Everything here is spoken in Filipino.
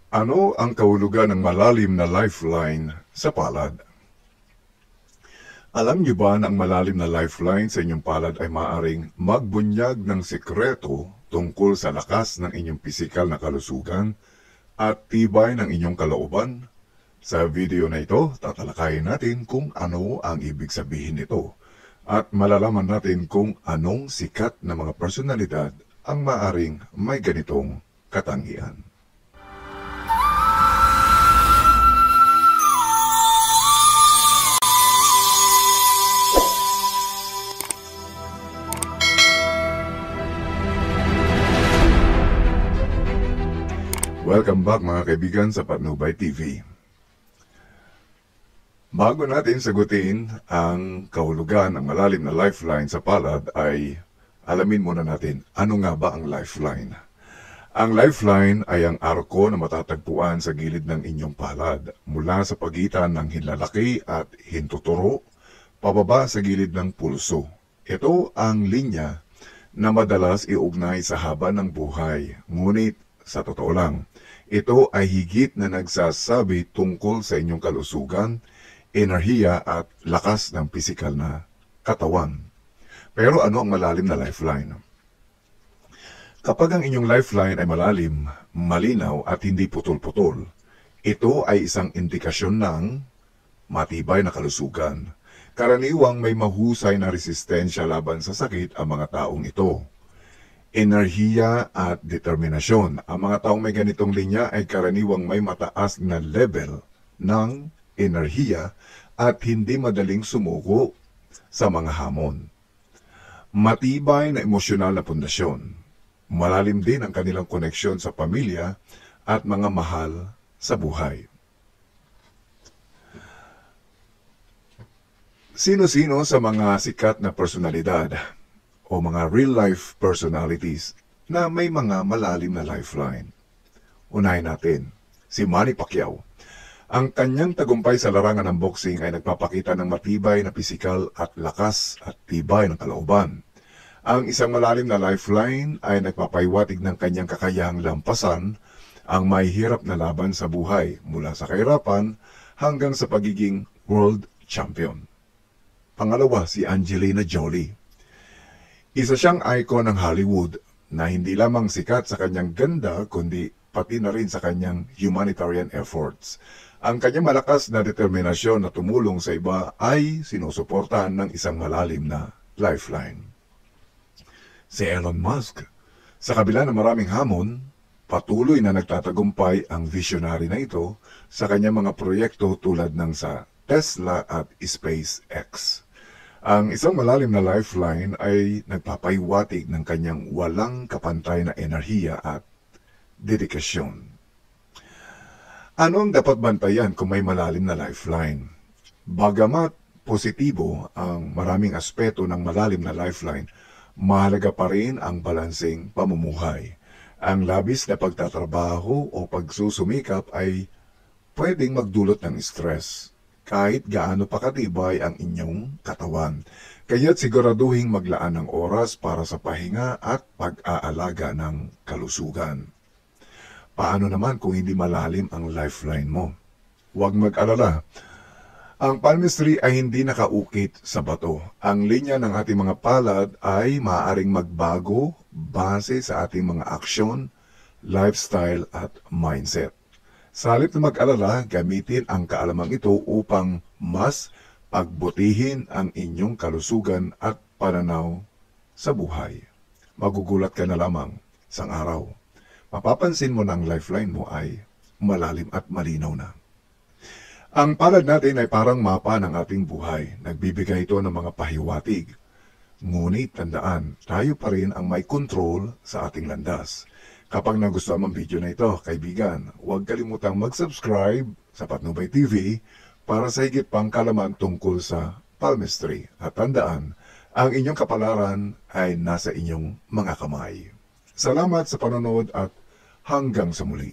Ano ang kahulugan ng malalim na lifeline sa palad? Alam niyo ba na ang malalim na lifeline sa inyong palad ay maaaring magbunyag ng sekreto tungkol sa lakas ng inyong pisikal na kalusugan at tibay ng inyong kalooban? Sa video na ito, tatalakayin natin kung ano ang ibig sabihin nito at malalaman natin kung anong sikat na mga personalidad ang maaaring may ganitong katangian. Welcome back mga kaibigan sa Patnubay TV. Bago natin sagutin ang kahulugan ng malalim na lifeline sa palad ay alamin muna natin ano nga ba ang lifeline. Ang lifeline ay ang arko na matatagpuan sa gilid ng inyong palad mula sa pagitan ng hinlalaki at hintuturo pababa sa gilid ng pulso. Ito ang linya na madalas iugnay sa haba ng buhay, ngunit sa totoo lang, ito ay higit na nagsasabi tungkol sa inyong kalusugan, enerhiya at lakas ng pisikal na katawan. Pero ano ang malalim na lifeline? Kapag ang inyong lifeline ay malalim, malinaw at hindi putol-putol, ito ay isang indikasyon ng matibay na kalusugan. Karaniwang may mahusay na resistensya laban sa sakit ang mga taong ito. Enerhiya at determinasyon. Ang mga taong may ganitong linya ay karaniwang may mataas na level ng enerhiya at hindi madaling sumuko sa mga hamon. Matibay na emosyonal na pundasyon. Malalim din ang kanilang koneksyon sa pamilya at mga mahal sa buhay. Sino-sino sa mga sikat na personalidad o mga real-life personalities na may mga malalim na lifeline? Unahin natin, si Manny Pacquiao. Ang kanyang tagumpay sa larangan ng boxing ay nagpapakita ng matibay na pisikal at lakas at tibay ng kalooban. Ang isang malalim na lifeline ay nagpapaiwatig ng kanyang kakayahang lampasan ang may hirap na laban sa buhay mula sa kahirapan hanggang sa pagiging world champion. Pangalawa, si Angelina Jolie. Isa siyang icon ng Hollywood na hindi lamang sikat sa kanyang ganda kundi pati na rin sa kanyang humanitarian efforts. Ang kanyang malakas na determinasyon na tumulong sa iba ay sinusuportahan ng isang malalim na lifeline. Si Elon Musk. Sa kabila ng maraming hamon, patuloy na nagtatagumpay ang visionary na ito sa kanyang mga proyekto tulad ng sa Tesla at SpaceX. Ang isang malalim na lifeline ay nagpapaiwatig ng kanyang walang kapantay na enerhiya at dedikasyon. Ano ang dapat bantayan kung may malalim na lifeline? Bagamat positibo ang maraming aspeto ng malalim na lifeline, mahalaga pa rin ang balanseng pamumuhay. Ang labis na pagtatrabaho o pagsusumikap ay pwedeng magdulot ng stress kahit gaano pa katibay ang inyong katawan. Kaya't siguraduhing maglaan ng oras para sa pahinga at pag-aalaga ng kalusugan. Paano naman kung hindi malalim ang lifeline mo? Huwag mag-alala. Ang palmistry ay hindi nakaukit sa bato. Ang linya ng ating mga palad ay maaaring magbago base sa ating mga aksyon, lifestyle at mindset. Sa halip na mag-alala, gamitin ang kaalamang ito upang mas pagbutihin ang inyong kalusugan at pananaw sa buhay. Magugulat ka na lamang sang araw. Mapapansin mo na ang lifeline mo ay malalim at malinaw na. Ang palad natin ay parang mapa ng ating buhay. Nagbibigay ito ng mga pahiwatig. Ngunit tandaan, tayo pa rin ang may control sa ating landas. Kapag nagustuhan ang video na ito, kaibigan, huwag kalimutang mag-subscribe sa Patnubay TV para sa higit pang kalaman tungkol sa palmistry. At tandaan, ang inyong kapalaran ay nasa inyong mga kamay. Salamat sa panonood at hanggang sa muli.